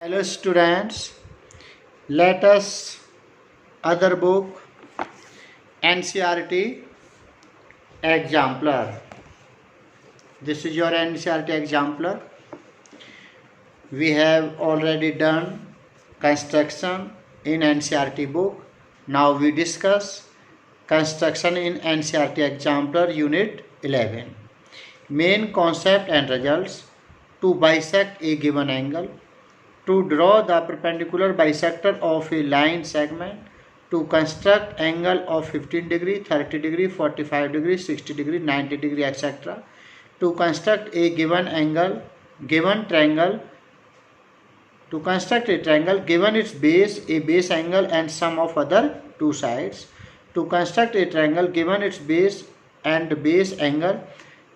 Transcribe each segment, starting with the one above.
Hello students, let us other book NCERT exemplar. This is your NCERT exemplar. We have already done construction in NCERT book. Now we discuss construction in NCERT exemplar unit 11. Main concept and results: to bisect a given angle, to draw the perpendicular bisector of a line segment, to construct angle of 15 degree, 30 degree, 45 degree, 60 degree, 90 degree, etc. To construct a given angle, given triangle, to construct a triangle given its base, a base angle and sum of other two sides. To construct a triangle given its base and base angle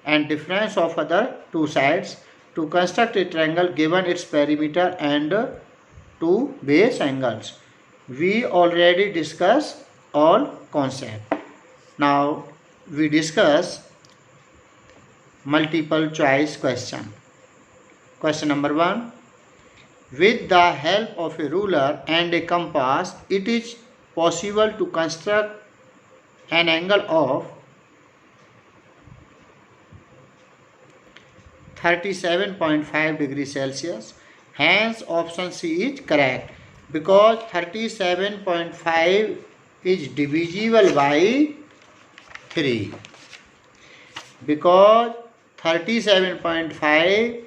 and difference of other two sides. To construct a triangle given its perimeter and two base angles. We already discussed all concepts. Now we discuss multiple choice question. Question number 1. With the help of a ruler and a compass, it is possible to construct an angle of 37.5 degrees Celsius. Hence option C is correct, because 37.5 is divisible by 3. Because 37.5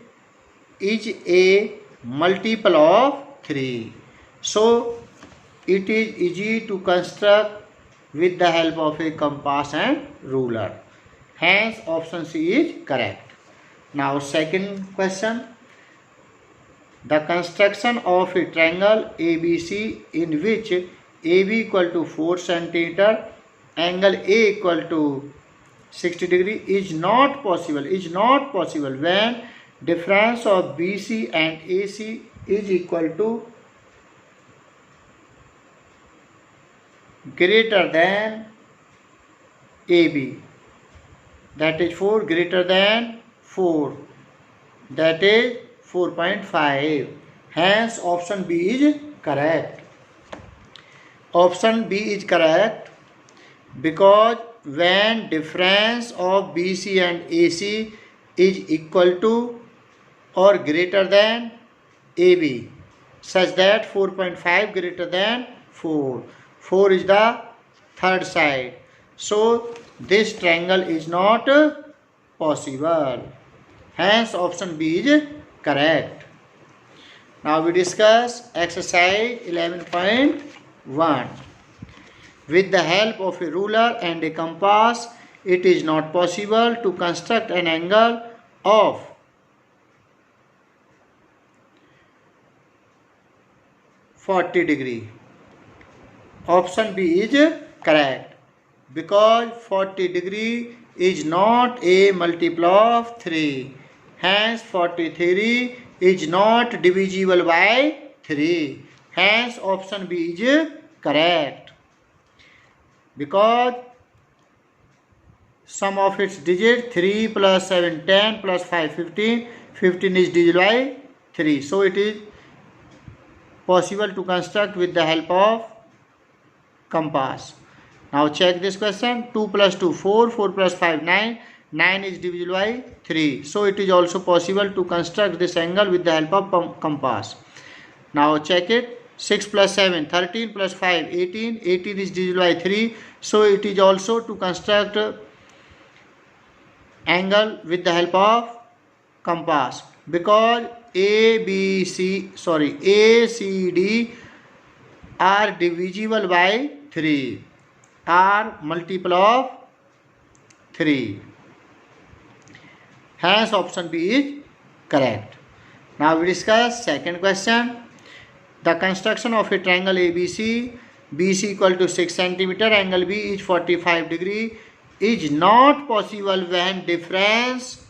is a multiple of 3. So it is easy to construct with the help of a compass and ruler. Hence option C is correct. Now second question. The construction of a triangle ABC in which AB equal to 4 cm, angle A equal to 60 degree is not possible when difference of BC and AC is equal to greater than AB, that is 4 greater than 4, that is 4.5. Hence option B is correct. Option B is correct because when difference of BC and AC is equal to or greater than AB, such that 4.5 greater than 4. 4 is the third side. So this triangle is not possible. Hence option B is correct. Now we discuss exercise 11.1. With the help of a ruler and a compass, it is not possible to construct an angle of 40 degree. Option B is correct because 40 degree is not a multiple of 3. Hence 43 is not divisible by 3. Hence option B is correct. Because sum of its digit 3 plus 7 10 plus 5 15. 15 is divisible by 3. So it is possible to construct with the help of compass. Now check this question. 2 plus 2 4, 4 plus 5 9. 9 is divisible by 3. So it is also possible to construct this angle with the help of compass. Now check it. 6 plus 7 13 plus 5 18. 18 is divisible by 3. So it is also to construct angle with the help of compass, because ACD are divisible by 3, are multiple of 3. Hence option B is correct. Now we discuss second question. The construction of a triangle ABC, BC equal to 6 cm, angle B is 45 degree, is not possible when difference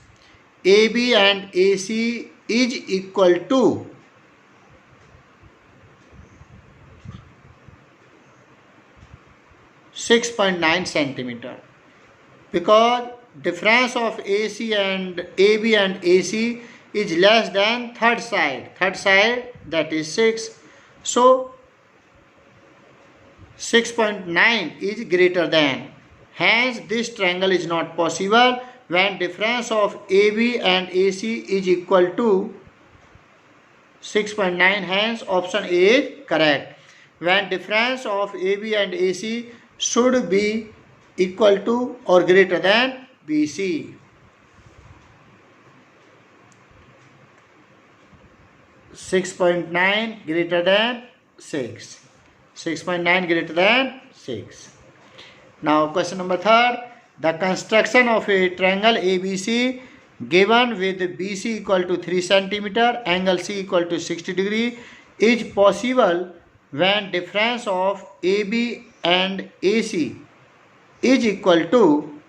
AB and AC is equal to 6.9 cm. Because difference of AC and AB and AC is less than third side. Third side, that is 6. So 6.9 is greater than. Hence this triangle is not possible when difference of AB and AC is equal to 6.9. Hence option A is correct. When difference of AB and AC should be equal to or greater than BC. (6.9) greater than 6. 6.9 greater than 6. Now question number 3. The construction of a triangle ABC given with BC equal to 3 cm, angle C equal to 60 degree is possible when difference of AB and AC is equal to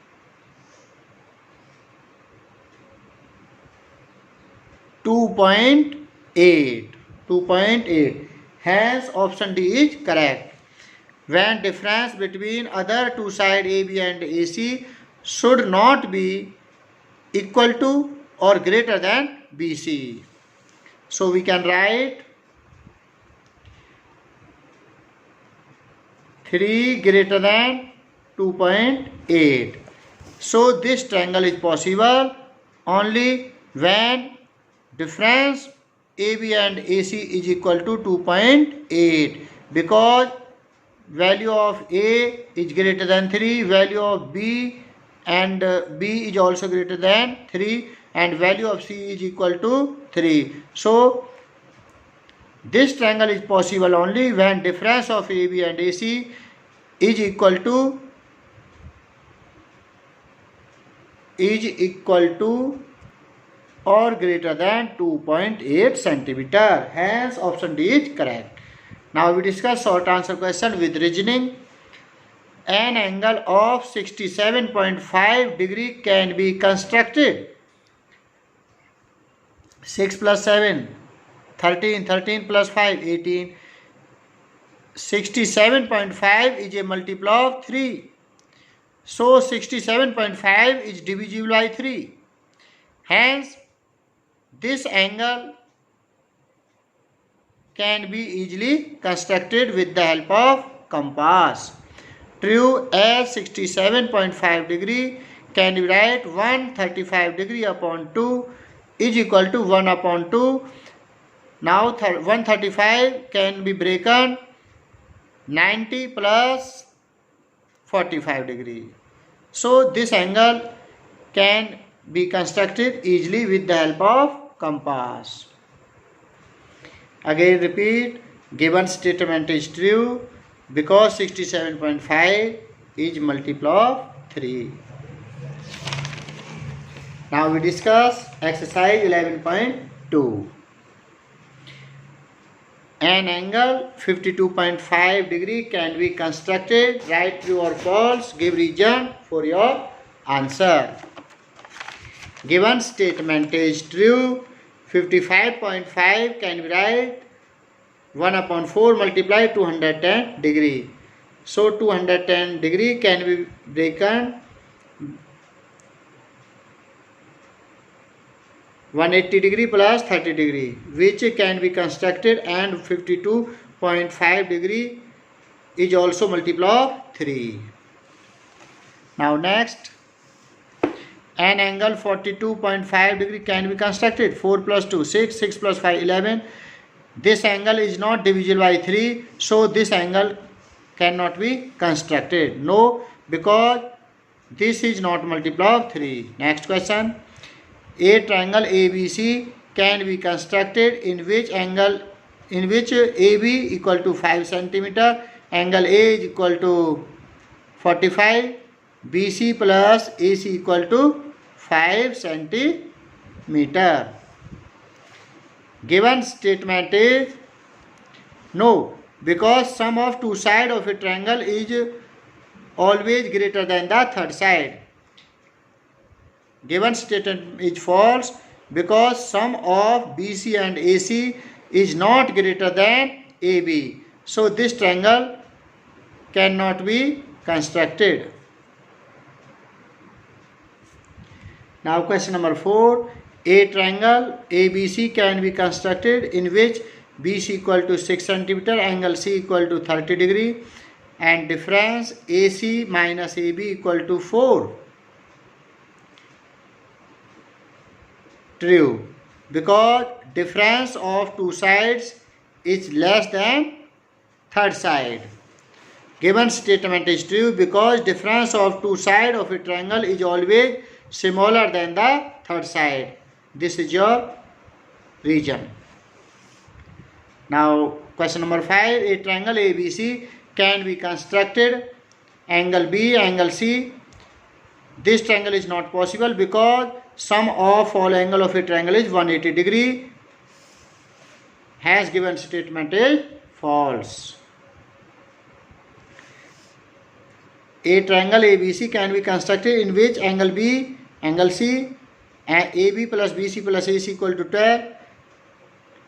2.8. 2.8. Hence option D is correct. When difference between other two sides AB and AC should not be equal to or greater than BC. So we can write 3 greater than 2.8. So this triangle is possible only when difference AB and AC is equal to 2.8, because value of A is greater than 3, value of B and B is also greater than 3, and value of C is equal to 3. So this triangle is possible only when difference of AB and AC is equal to or greater than 2.8 centimeter. Hence option D is correct. Now we discuss short answer question with reasoning. An angle of 67.5 degree can be constructed. 6 plus 7, 13, 13 plus 5, 18. 67.5 is a multiple of 3. So 67.5 is divisible by 3. Hence this angle can be easily constructed with the help of compass. True, as 67.5 degree can be write 135 degree upon 2 is equal to 1 upon 2. Now 135 can be broken 90 plus 45 degree. So this angle can be constructed easily with the help of compass. Again repeat, given statement is true because 67.5 is multiple of 3. Now we discuss exercise 11.2. An angle 52.5 degree can be constructed. Write true or false. Give reason for your answer. Given statement is true. 55.5 can be write 1 upon 4 multiply 210 degree. So 210 degree can be broken 180 degree plus 30 degree, which can be constructed, and 52.5 degree is also multiple of 3. Now next, an angle 42.5 degree can be constructed. 4 plus 2, 6, 6 plus 5, 11. This angle is not divisible by 3, so this angle cannot be constructed. No, because this is not multiple of 3. Next question. A triangle ABC can be constructed in which AB equal to 5 centimeter, angle A is equal to 45, BC plus AC equal to 5 centimeter. Given statement is no, because sum of two sides of a triangle is always greater than the third side. Given statement is false because sum of BC and AC is not greater than AB. So this triangle cannot be constructed. Now question number 4. A triangle ABC can be constructed in which BC equal to 6 cm, angle C equal to 30 degree and difference AC minus AB equal to 4. True, because difference of two sides is less than third side. Given statement is true because difference of two sides of a triangle is always smaller than the third side. This is your reason. Now question number 5. A triangle ABC can be constructed, angle B, angle C. This triangle is not possible because sum of all angle of a triangle is 180 degree. Hence given statement is false. A triangle ABC can be constructed in which angle B, angle C, and AB plus BC plus AC equal to 12.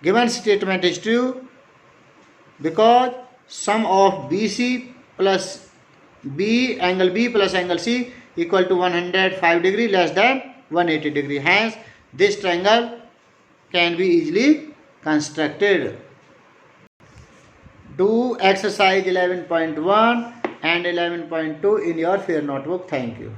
Given statement is true because sum of BC plus B, angle B plus angle C equal to 105 degree less than 180 degree. Hence this triangle can be easily constructed. Do exercise 11.1 and 11.2 in your fair notebook. Thank you.